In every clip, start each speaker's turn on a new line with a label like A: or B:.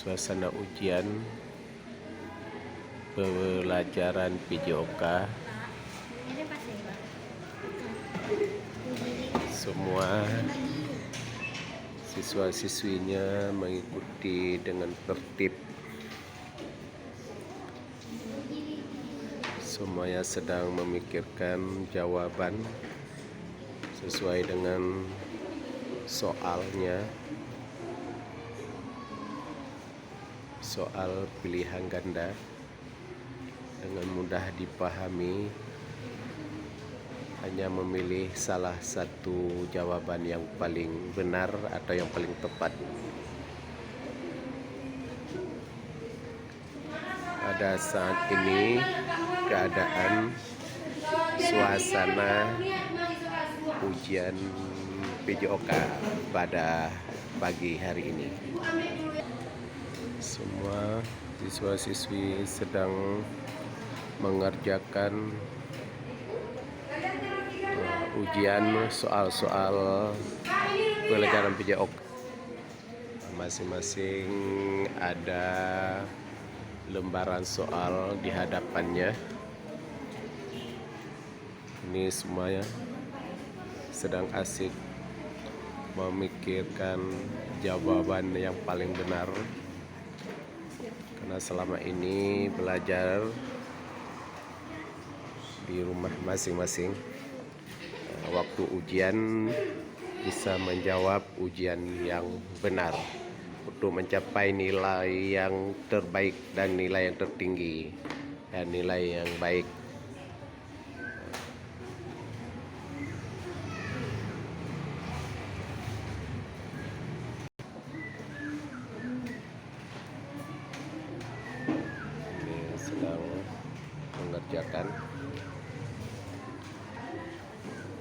A: suasana ujian pembelajaran PJOK. Semua siswa-siswinya mengikuti dengan tertib. Semuanya sedang memikirkan jawaban sesuai dengan soalnya, soal pilihan ganda dengan mudah dipahami. Hanya memilih salah satu jawaban yang paling benar atau yang paling tepat. Pada saat ini keadaan suasana ujian PJOK pada pagi hari ini. Semua siswa-siswi sedang mengerjakan ujian soal-soal pelajaran PJOK. Masing-masing ada lembaran soal di hadapannya. Ini semuanya sedang asik memikirkan jawaban yang paling benar, karena selama ini belajar di rumah masing-masing. Waktu ujian bisa menjawab ujian yang benar untuk mencapai nilai yang terbaik dan nilai yang tertinggi dan nilai yang baik. Ini sedang mengerjakan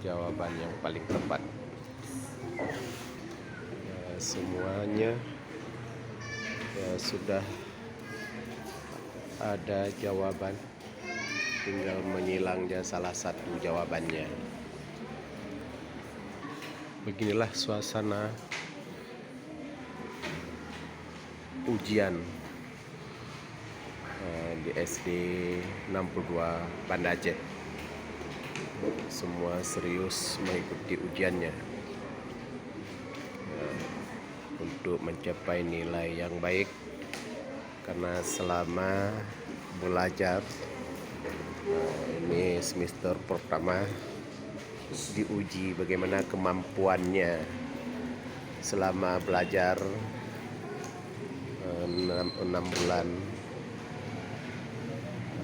A: jawaban yang paling tepat. Semuanya sudah ada jawaban, tinggal menyilangnya salah satu jawabannya. Beginilah suasana ujian di SD 62 Banda Aceh. Semua serius mengikuti ujiannya untuk mencapai nilai yang baik, karena selama belajar ini semester pertama diuji bagaimana kemampuannya selama belajar 6 bulan.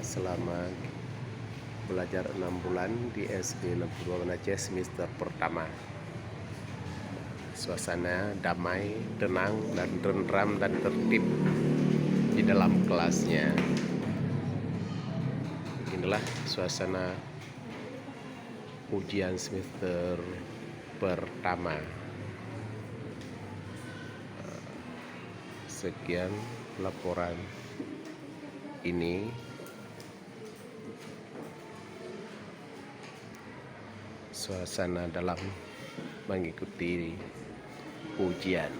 A: Selama belajar 6 bulan di SD 62 Banda Aceh semester pertama. Suasana damai, tenang, dan tentram dan tertib di dalam kelasnya. Inilah suasana ujian semester pertama. Sekian laporan ini. Suasana dalam mengikuti ujian.